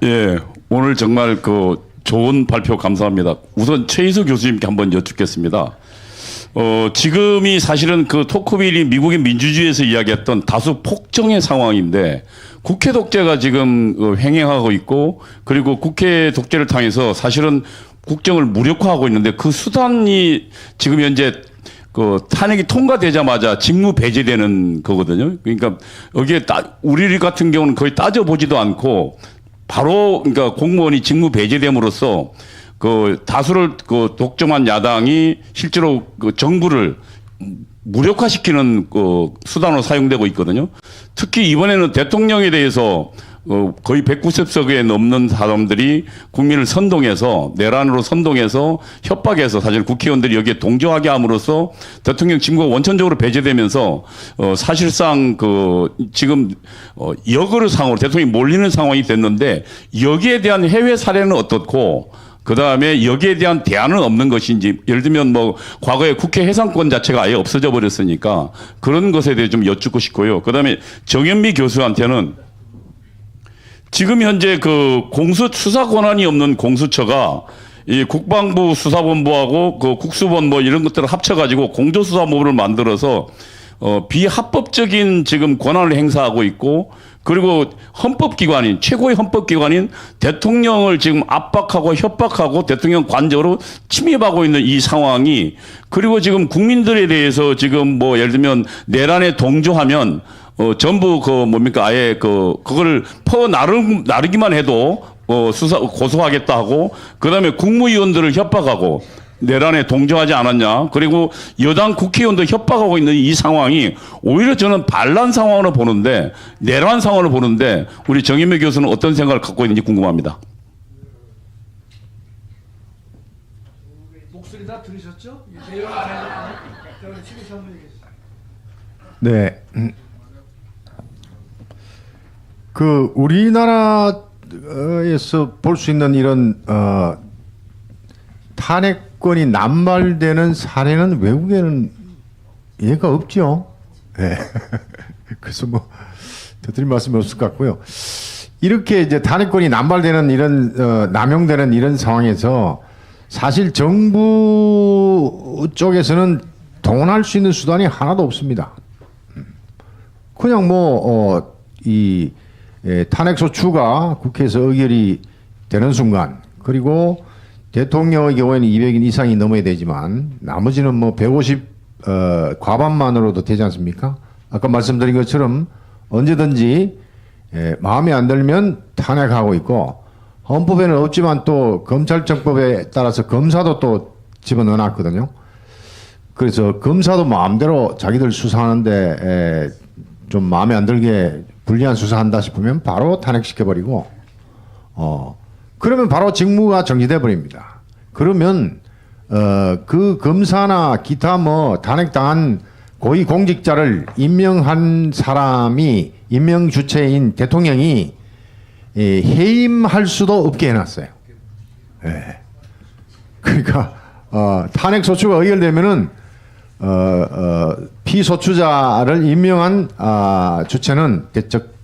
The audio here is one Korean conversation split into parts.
예, 오늘 정말 그 좋은 발표 감사합니다. 우선 최희수 교수님께 한번 여쭙겠습니다. 지금이 사실은 그 토크빌이 미국의 민주주의에서 이야기했던 다수 폭정의 상황인데 국회 독재가 지금 횡행하고 있고 그리고 국회 독재를 통해서 사실은 국정을 무력화하고 있는데 그 수단이 지금 현재 그 탄핵이 통과되자마자 직무 배제되는 거거든요. 그러니까 여기에 우리 같은 경우는 거의 따져보지도 않고 바로 그러니까 공무원이 직무 배제됨으로써 그 다수를 그 독점한 야당이 실제로 그 정부를 무력화시키는 그 수단으로 사용되고 있거든요. 특히 이번에는 대통령에 대해서 거의 190석에 넘는 사람들이 국민을 선동해서 내란으로 선동해서 협박해서 사실 국회의원들이 여기에 동조하게 함으로써 대통령 직무가 원천적으로 배제되면서 사실상 그 지금 역으로 상으로 대통령이 몰리는 상황이 됐는데 여기에 대한 해외 사례는 어떻고 그 다음에 여기에 대한 대안은 없는 것인지 예를 들면 뭐 과거에 국회 해산권 자체가 아예 없어져 버렸으니까 그런 것에 대해 좀 여쭙고 싶고요. 그 다음에 정현미 교수한테는 지금 현재 그 수사 권한이 없는 공수처가 이 국방부 수사본부하고 그 국수본 뭐 이런 것들을 합쳐가지고 공조수사본부를 만들어서 비합법적인 지금 권한을 행사하고 있고 그리고 헌법기관인 최고의 헌법기관인 대통령을 지금 압박하고 협박하고 대통령 관저로 침입하고 있는 이 상황이 그리고 지금 국민들에 대해서 지금 뭐 예를 들면 내란에 동조하면 전부 그 뭡니까 아예 그걸 나르기만 해도 고소하겠다 하고 그다음에 국무위원들을 협박하고 내란에 동조하지 않았냐 그리고 여당 국회의원도 협박하고 있는 이 상황이 오히려 저는 반란 상황으로 보는데 내란 상황으로 보는데 우리 정인미 교수는 어떤 생각을 갖고 있는지 궁금합니다. 목소리 다 들으셨죠? 네. 그 우리나라에서 볼 수 있는 이런 탄핵권이 남발되는 사례는 외국에는 얘가 없죠. 네. 그래서 뭐 더 드릴 말씀이 없을 것 같고요. 이렇게 이제 탄핵권이 남발되는 이런 남용되는 이런 상황에서 사실 정부 쪽에서는 동원할 수 있는 수단이 하나도 없습니다. 그냥 탄핵소추가 국회에서 의결이 되는 순간 그리고 대통령의 경우에는 200인 이상이 넘어야 되지만 나머지는 뭐 150 과반만으로도 되지 않습니까? 아까 말씀드린 것처럼 언제든지 마음에 안 들면 탄핵하고 있고 헌법에는 없지만 또 검찰청법에 따라서 검사도 또 집어넣어 놨거든요. 그래서 검사도 마음대로 자기들 수사하는데 좀 마음에 안 들게 불리한 수사한다 싶으면 바로 탄핵시켜버리고 그러면 바로 직무가 정지돼 버립니다. 그러면 그 검사나 기타 뭐 탄핵당한 고위 공직자를 임명한 사람이 임명 주체인 대통령이 해임할 수도 없게 해놨어요. 네. 그러니까 탄핵소추가 의결되면은 피소추자를 임명한 주체는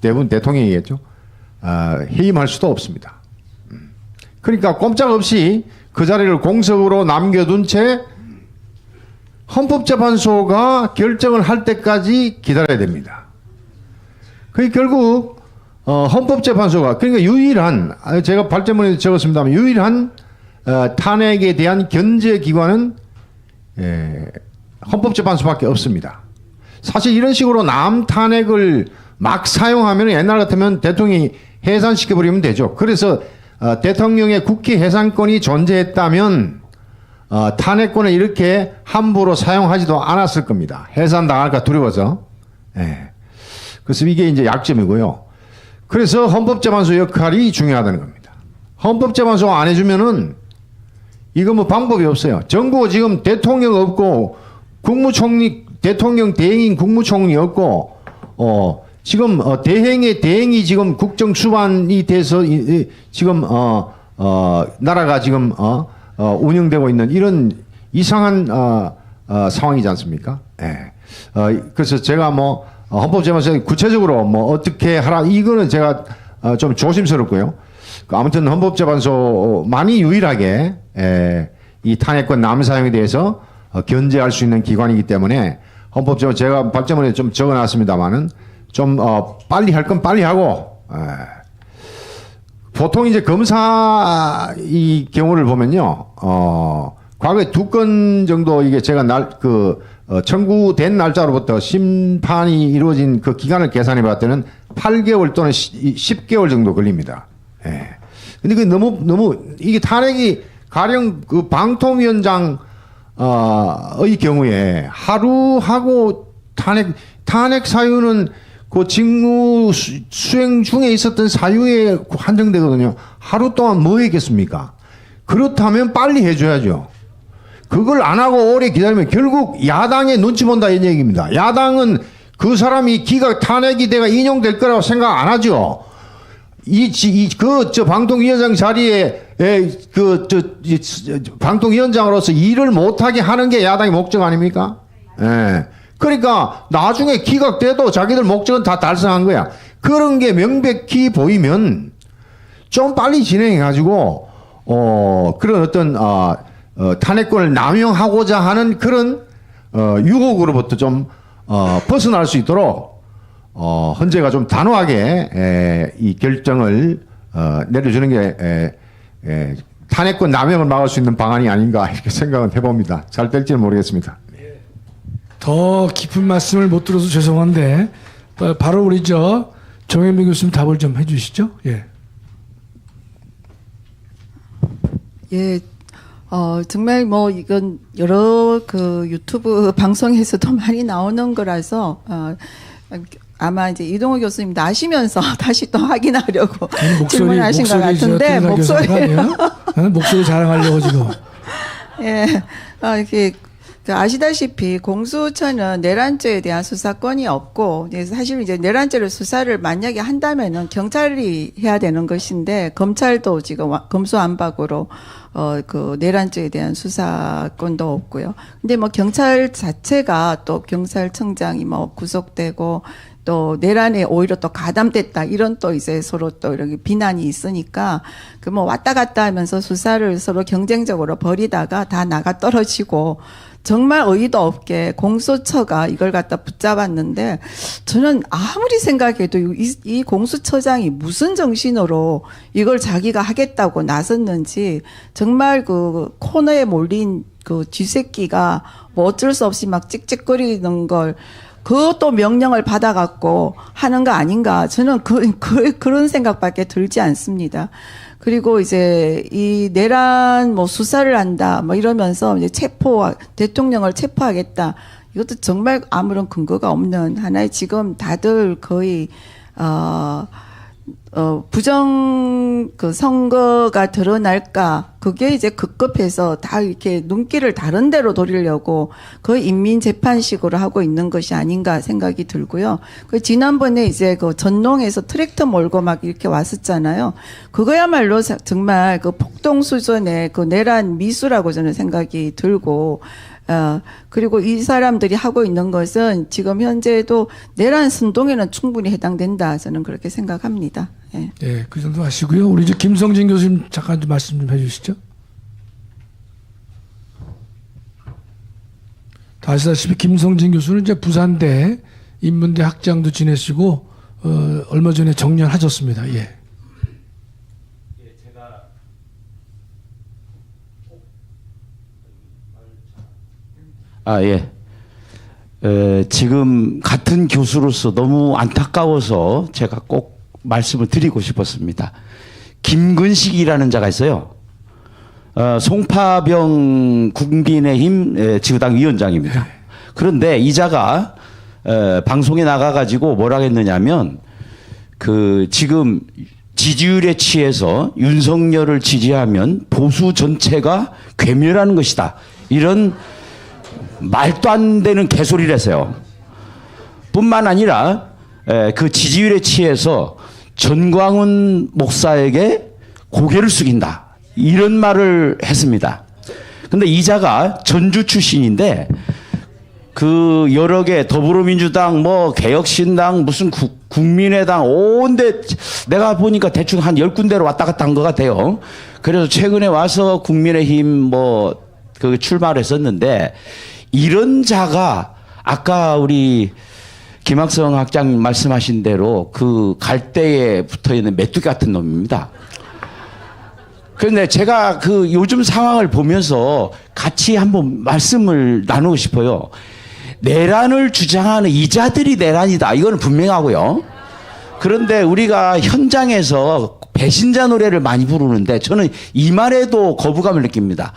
대부분 대통령이겠죠. 해임할 수도 없습니다. 그러니까 꼼짝없이 그 자리를 공석으로 남겨둔 채 헌법재판소가 결정을 할 때까지 기다려야 됩니다. 그 결국 헌법재판소가 그러니까 유일한 제가 발제문에 적었습니다만 유일한 탄핵에 대한 견제기관은 헌법재판소밖에 없습니다. 사실 이런 식으로 남 탄핵을 막 사용하면 옛날 같으면 대통령이 해산시켜버리면 되죠. 그래서 대통령의 국회 해산권이 존재했다면 탄핵권을 이렇게 함부로 사용하지도 않았을 겁니다. 해산당할까 두려워서. 예. 그래서 이게 이제 약점이고요. 그래서 헌법재판소 역할이 중요하다는 겁니다. 헌법재판소가 안 해주면은 이거 뭐 방법이 없어요. 정부가 지금 대통령 없고 국무총리 대통령 대행인 국무총리 없고 지금 대행의 대행이 지금 국정 수반이 돼서 지금 나라가 지금 운영되고 있는 이런 이상한 상황이지 않습니까? 예. 그래서 제가 뭐 헌법재판소에 구체적으로 뭐 어떻게 하라 이거는 제가 좀 조심스럽고요. 아무튼 헌법재판소만이 유일하게 이 탄핵권 남사용에 대해서 견제할 수 있는 기관이기 때문에 헌법재판소 제가 발제문에 좀 적어놨습니다만은 좀 빨리 할 건 빨리 하고 보통 이제 검사 이 경우를 보면요 과거에 2건 정도 이게 제가 청구된 날짜로부터 심판이 이루어진 그 기간을 계산해 봤을 때는 8개월 또는 10개월 정도 걸립니다. 예. 근데 그 너무 이게 탄핵이 가령 그 방통위원장 의 경우에 하루 하고 탄핵 사유는 그 직무 수행 중에 있었던 사유에 한정되거든요. 하루 동안 뭐 했겠습니까? 그렇다면 빨리 해줘야죠. 그걸 안 하고 오래 기다리면 결국 야당의 눈치 본다 이런 얘기입니다. 야당은 그 사람이 탄핵이 내가 인용될 거라고 생각 안 하죠. 방통위원장 자리에 방통위원장으로서 일을 못하게 하는 게 야당의 목적 아닙니까? 예. 그러니까 나중에 기각돼도 자기들 목적은 다 달성한 거야. 그런 게 명백히 보이면 좀 빨리 진행해가지고 그런 어떤 탄핵권을 남용하고자 하는 그런 유혹으로부터 좀 벗어날 수 있도록 헌재가 좀 단호하게 이 결정을 내려주는 게 탄핵권 남용을 막을 수 있는 방안이 아닌가 이렇게 생각은 해봅니다. 잘 될지는 모르겠습니다. 더 깊은 말씀을 못 들어서 죄송한데 바로 우리 정현민 교수님 답을 좀 해주시죠. 예. 예. 정말 뭐 이건 여러 그 유튜브 방송에서도 많이 나오는 거라서 아마 이제 이동호 교수님 나시면서 다시 또 확인하려고 질문하신 것 같은데 목소리 자랑하려고 지금. 예. 이렇게 아시다시피 공수처는 내란죄에 대한 수사권이 없고 사실 이제 내란죄를 수사를 만약에 한다면은 경찰이 해야 되는 것인데 검찰도 지금 검수완박으로 그 내란죄에 대한 수사권도 없고요. 근데 뭐 경찰 자체가 또 경찰청장이 뭐 구속되고 또 내란에 오히려 또 가담됐다 이런 또 이제 서로 또 이렇게 비난이 있으니까 그 뭐 왔다 갔다 하면서 수사를 서로 경쟁적으로 벌이다가 다 나가 떨어지고 정말 어이도 없게 공수처가 이걸 갖다 붙잡았는데 저는 아무리 생각해도 이 공수처장이 무슨 정신으로 이걸 자기가 하겠다고 나섰는지 정말 그 코너에 몰린 그 쥐새끼가 뭐 어쩔 수 없이 막 찍찍거리는 걸 그것도 명령을 받아갖고 하는 거 아닌가 저는 그런 생각밖에 들지 않습니다. 그리고 이제 이 내란 뭐 수사를 한다 뭐 이러면서 이제 대통령을 체포하겠다 이것도 정말 아무런 근거가 없는 하나의 지금 다들 거의 부정 그 선거가 드러날까 그게 이제 급급해서 다 이렇게 눈길을 다른 데로 돌리려고 거의 인민재판식으로 하고 있는 것이 아닌가 생각이 들고요. 그 지난번에 이제 그 전농에서 트랙터 몰고 막 이렇게 왔었잖아요. 그거야말로 정말 그 폭동 수준의 그 내란 미수라고 저는 생각이 들고 그리고 이 사람들이 하고 있는 것은 지금 현재도 내란 선동에는 충분히 해당된다. 저는 그렇게 생각합니다. 예. 예, 그 정도 하시고요. 우리 이제 김성진 교수님 잠깐 좀 말씀 좀 해주시죠. 다 아시다시피 김성진 교수는 이제 부산대 인문대 학장도 지내시고 얼마 전에 정년하셨습니다. 예. 예. 지금 같은 교수로서 너무 안타까워서 제가 꼭 말씀을 드리고 싶었습니다. 김근식이라는 자가 있어요. 송파병 국민의힘 지구당 위원장입니다. 그런데 이 자가 방송에 나가가지고 뭐라고 했느냐면 지금 지지율에 취해서 윤석열을 지지하면 보수 전체가 괴멸하는 것이다. 이런 말도 안 되는 개소리를 했어요. 뿐만 아니라 그 지지율에 취해서 전광훈 목사에게 고개를 숙인다. 이런 말을 했습니다. 근데 이자가 전주 출신인데 그 여러 개 더불어민주당 뭐 개혁신당 무슨 국민의당 온데 내가 보니까 대충 한 10군데로 왔다 갔다 한 것 같아요. 그래서 최근에 와서 국민의힘 뭐 그 출마를 했었는데 이런 자가 아까 우리 김학성 학장 말씀하신 대로 그 갈대에 붙어 있는 메뚜기 같은 놈입니다. 그런데 제가 그 요즘 상황을 보면서 같이 한번 말씀을 나누고 싶어요. 내란을 주장하는 이자들이 내란이다. 이거는 분명하고요. 그런데 우리가 현장에서 배신자 노래를 많이 부르는데 저는 이 말에도 거부감을 느낍니다.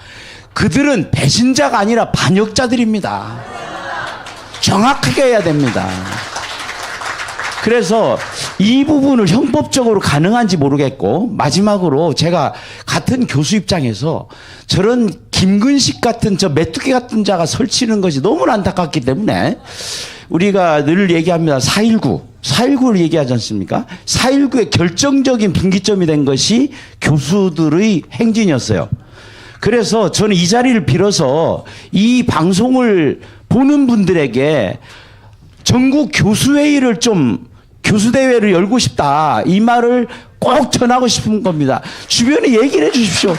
그들은 배신자가 아니라 반역자들입니다. 정확하게 해야 됩니다. 그래서 이 부분을 형법적으로 가능한지 모르겠고 마지막으로 제가 같은 교수 입장에서 저런 김근식 같은 저 메뚜기 같은 자가 설치는 것이 너무 안타깝기 때문에 우리가 늘 얘기합니다. 4.19를 얘기하지 않습니까? 4.19의 결정적인 분기점이 된 것이 교수들의 행진이었어요. 그래서 저는 이 자리를 빌어서 이 방송을 보는 분들에게 전국 교수회의를 좀 교수대회를 열고 싶다. 이 말을 꼭 전하고 싶은 겁니다. 주변에 얘기를 해 주십시오.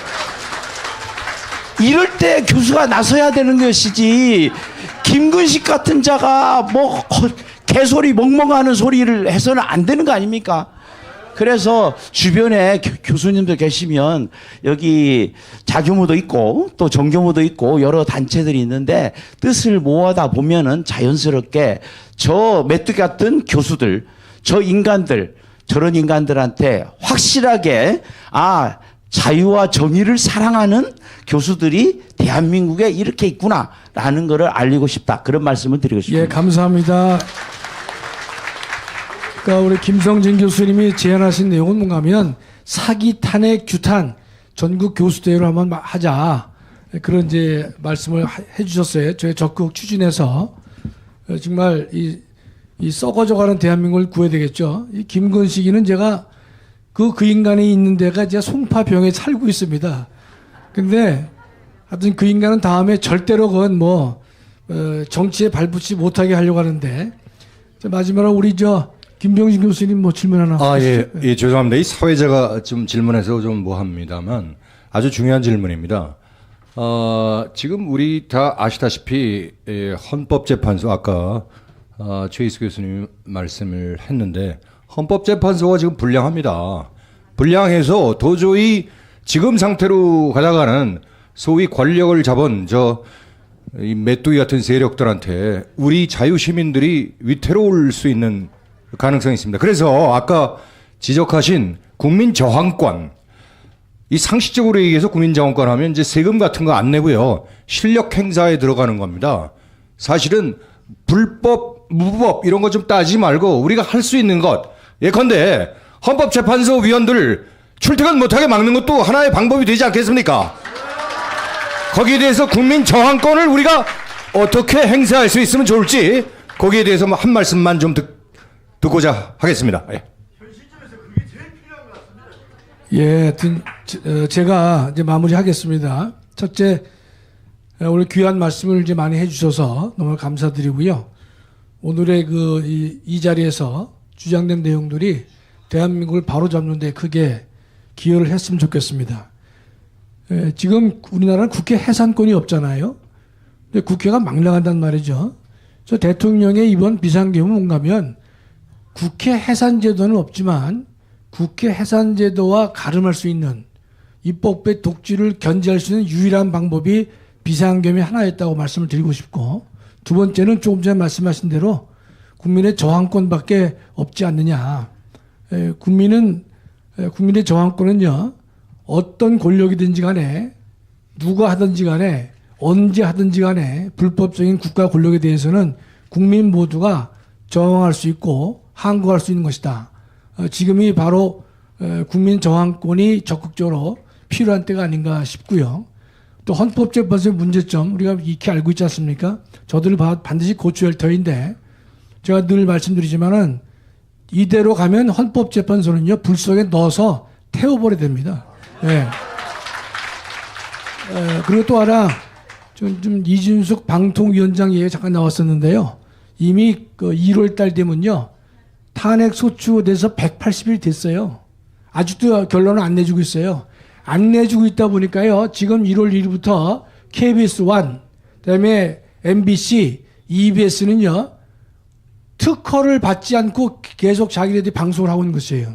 이럴 때 교수가 나서야 되는 것이지 김근식 같은 자가 뭐 개소리 멍멍하는 소리를 해서는 안 되는 거 아닙니까? 그래서 주변에 교수님들 계시면 여기 자교무도 있고 또 정교무도 있고 여러 단체들이 있는데 뜻을 모아다 보면은 자연스럽게 저 메뚜기 같은 교수들, 저 인간들, 저런 인간들한테 확실하게 자유와 정의를 사랑하는 교수들이 대한민국에 이렇게 있구나라는 것을 알리고 싶다. 그런 말씀을 드리고 싶습니다. 예, 감사합니다. 그러니까 우리 김성진 교수님이 제안하신 내용은 뭔가 하면 사기, 탄핵, 규탄 전국 교수대회로 한번 하자. 그런 이제 말씀을 해 주셨어요. 저희 적극 추진해서 정말 이 썩어져가는 대한민국을 구해야 되겠죠. 이 김근식이는 제가 그 인간이 있는 데가 이제 송파병에 살고 있습니다. 근데 하여튼 그 인간은 다음에 절대로 그건 정치에 발붙이지 못하게 하려고 하는데 마지막으로 우리 김병진 교수님 질문 하나. 예, 죄송합니다. 이 사회자가 좀 질문해서 좀 뭐합니다만 아주 중요한 질문입니다. 지금 우리 다 아시다시피 헌법재판소 아까 최희수 교수님 말씀을 했는데 헌법재판소가 지금 불량합니다. 불량해서 도저히 지금 상태로 가다가는 소위 권력을 잡은 이 메뚜기 같은 세력들한테 우리 자유시민들이 위태로울 수 있는 가능성이 있습니다. 그래서 아까 지적하신 국민저항권, 이 상식적으로 얘기해서 국민저항권 하면 이제 세금 같은 거 안 내고요. 실력 행사에 들어가는 겁니다. 사실은 불법, 무법 이런 거 좀 따지지 말고 우리가 할 수 있는 것, 예컨대 헌법재판소 위원들 출퇴근 못하게 막는 것도 하나의 방법이 되지 않겠습니까? 거기에 대해서 국민저항권을 우리가 어떻게 행사할 수 있으면 좋을지 거기에 대해서 한 말씀만 좀 듣고자 하겠습니다. 예. 예, 제가 이제 마무리하겠습니다. 첫째, 오늘 귀한 말씀을 이제 많이 해주셔서 너무 감사드리고요. 오늘의 이 자리에서 주장된 내용들이 대한민국을 바로잡는 데 크게 기여를 했으면 좋겠습니다. 지금 우리나라는 국회 해산권이 없잖아요. 근데 국회가 망라한단 말이죠. 저 대통령의 이번 비상계엄은 뭔가 하면 국회 해산제도는 없지만 국회 해산제도와 가름할 수 있는 입법부의 독주를 견제할 수 있는 유일한 방법이 비상계엄이 하나였다고 말씀을 드리고 싶고, 두 번째는 조금 전에 말씀하신 대로 국민의 저항권밖에 없지 않느냐. 국민의 저항권은요, 어떤 권력이든지 간에 누가 하든지 간에 언제 하든지 간에 불법적인 국가 권력에 대해서는 국민 모두가 저항할 수 있고 항거할 수 있는 것이다. 지금이 바로 국민 저항권이 적극적으로 필요한 때가 아닌가 싶고요. 또 헌법재판소의 문제점 우리가 익히 알고 있지 않습니까? 저들 반드시 고쳐야 할 터인데 제가 늘 말씀드리지만은 이대로 가면 헌법재판소는요 불 속에 넣어서 태워버려야 됩니다. 예. 그리고 또 하나 좀 이준석 방통위원장 얘기가 잠깐 나왔었는데요. 이미 그 1월 달 되면요. 탄핵 소추돼서 180일 됐어요. 아직도 결론을 안 내주고 있어요. 안 내주고 있다 보니까요. 지금 1월 1일부터 KBS 1, 그다음에 MBC, EBS는요. 특허를 받지 않고 계속 자기네들이 방송을 하고 있는 것이에요.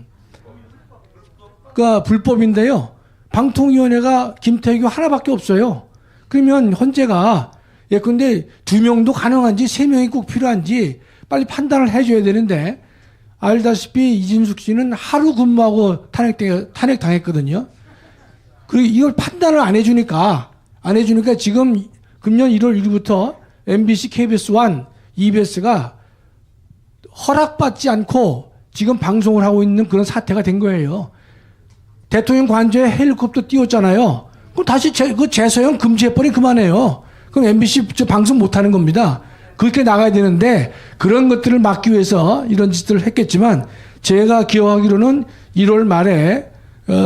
그러니까 불법인데요. 방통위원회가 김태규 하나밖에 없어요. 그러면 헌재가 예컨대 2명도 가능한지 3명이 꼭 필요한지 빨리 판단을 해줘야 되는데 알다시피 이진숙 씨는 하루 근무하고 탄핵 당했거든요. 그리고 이걸 판단을 안 해주니까 지금 금년 1월 1일부터 MBC, KBS 1, EBS가 허락받지 않고 지금 방송을 하고 있는 그런 사태가 된 거예요. 대통령 관저에 헬리콥터 띄웠잖아요. 그럼 다시 그 재소형 금지해버리면 그만해요. 그럼 MBC 방송 못하는 겁니다. 그렇게 나가야 되는데 그런 것들을 막기 위해서 이런 짓들을 했겠지만 제가 기억하기로는 1월 말에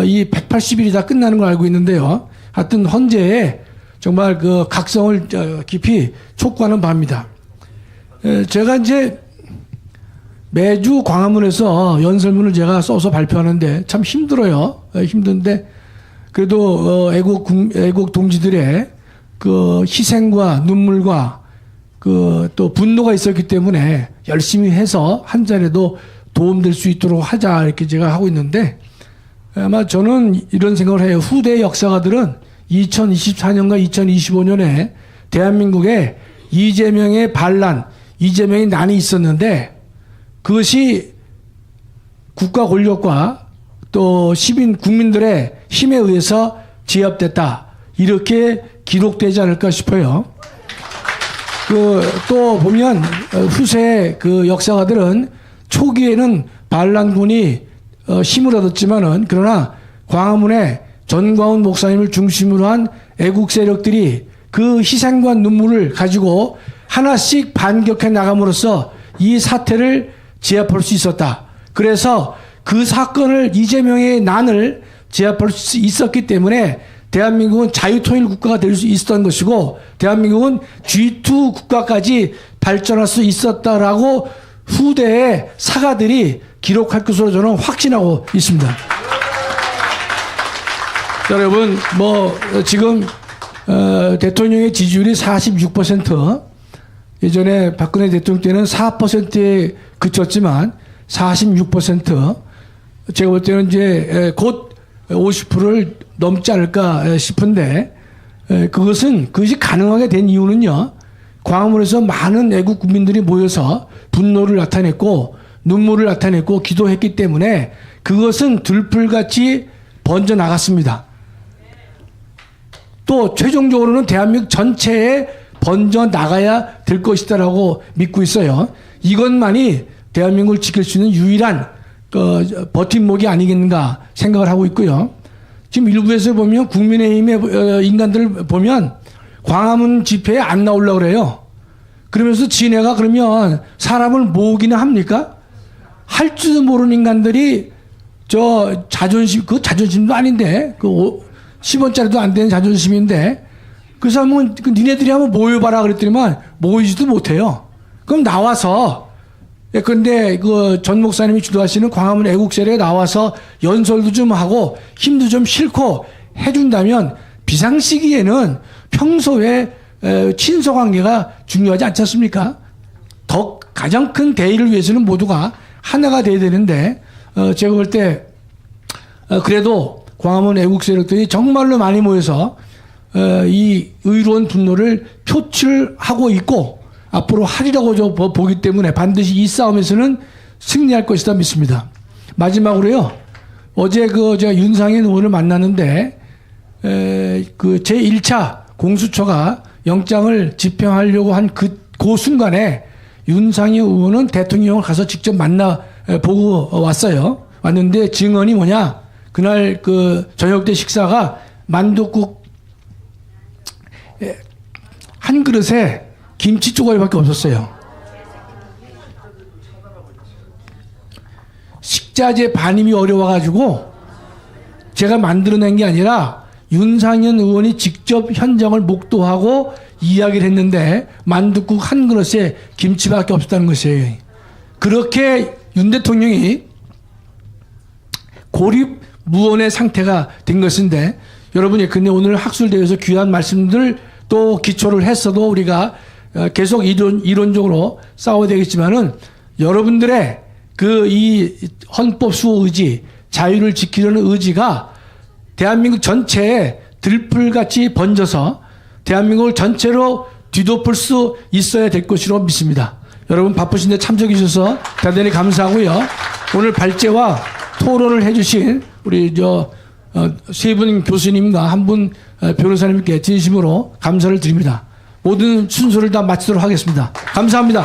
이 180일이 다 끝나는 걸 알고 있는데요. 하여튼 헌재에 정말 그 각성을 깊이 촉구하는 바입니다. 제가 이제 매주 광화문에서 연설문을 제가 써서 발표하는데 참 힘들어요. 힘든데 그래도 애국 동지들의 그 희생과 눈물과 그 또 분노가 있었기 때문에 열심히 해서 한 자리라도 도움될 수 있도록 하자 이렇게 제가 하고 있는데 아마 저는 이런 생각을 해요. 후대 역사가들은 2024년과 2025년에 대한민국에 이재명의 반란, 이재명의 난이 있었는데 그것이 국가 권력과 또 시민 국민들의 힘에 의해서 제압됐다. 이렇게 기록되지 않을까 싶어요. 또 보면 후세 그 역사가들은 초기에는 반란군이 힘을 얻었지만은 그러나 광화문에 전광훈 목사님을 중심으로 한 애국 세력들이 그 희생과 눈물을 가지고 하나씩 반격해 나감으로써 이 사태를 제압할 수 있었다. 그래서 그 사건을 이재명의 난을 제압할 수 있었기 때문에 대한민국은 자유통일 국가가 될 수 있었던 것이고 대한민국은 G2 국가까지 발전할 수 있었다라고 후대의 사가들이 기록할 것으로 저는 확신하고 있습니다. 자, 여러분 지금 대통령의 지지율이 46%, 예전에 박근혜 대통령 때는 4%에 그쳤지만 46%, 제가 볼 때는 이제 곧 50%를 넘지 않을까 싶은데 그것이 가능하게 된 이유는요. 광화문에서 많은 애국 국민들이 모여서 분노를 나타냈고 눈물을 나타냈고 기도했기 때문에 그것은 들불같이 번져 나갔습니다. 또 최종적으로는 대한민국 전체에 번져 나가야 될 것이다라고 믿고 있어요. 이것만이 대한민국을 지킬 수 있는 유일한 버팀목이 아니겠는가 생각을 하고 있고요. 지금 일부에서 보면 국민의힘의 인간들을 보면 광화문 집회에 안 나오려고 그래요. 그러면서 지네가 그러면 사람을 모으기는 합니까? 할 줄도 모르는 인간들이 저 자존심, 그 자존심도 아닌데, 그 10원짜리도 안 되는 자존심인데, 그 사람은 니네들이 한번 모여봐라 그랬더니만 모이지도 못해요. 그럼 나와서 그런데 그 전 목사님이 주도하시는 광화문 애국세례에 나와서 연설도 좀 하고 힘도 좀 실고 해준다면 비상시기에는 평소에 친서관계가 중요하지 않지 않습니까? 더 가장 큰 대의를 위해서는 모두가 하나가 돼야 되는데 제가 볼 때 그래도 광화문 애국세력들이 정말로 많이 모여서 이 의로운 분노를 표출하고 있고 앞으로 하리라고 보기 때문에 반드시 이 싸움에서는 승리할 것이다 믿습니다. 마지막으로요. 어제 제가 윤상현 의원을 만났는데 그 제1차 공수처가 영장을 집행하려고 한 그 순간에 윤상현 의원은 대통령을 가서 직접 만나 보고 왔는데 증언이 뭐냐? 그날 그 저녁 때 식사가 만둣국 한 그릇에 김치 쪼가리밖에 없었어요. 식자재 반입이 어려워가지고 제가 만들어낸 게 아니라 윤상현 의원이 직접 현장을 목도하고 이야기를 했는데 만둣국 한 그릇에 김치밖에 없었다는 것이에요. 그렇게 윤 대통령이 고립무원의 상태가 된 것인데 여러분이 근데 오늘 학술대회에서 귀한 말씀들 또 기초를 했어도 우리가 계속 이론적으로 싸워야 되겠지만은 여러분들의 그 이 헌법 수호 의지, 자유를 지키려는 의지가 대한민국 전체에 들풀같이 번져서 대한민국을 전체로 뒤덮을 수 있어야 될 것이라고 믿습니다. 여러분 바쁘신데 참석해 주셔서 대단히 감사하고요. 오늘 발제와 토론을 해주신 우리 세 분 교수님과 한 분 변호사님께 진심으로 감사를 드립니다. 모든 순서를 다 마치도록 하겠습니다. 감사합니다.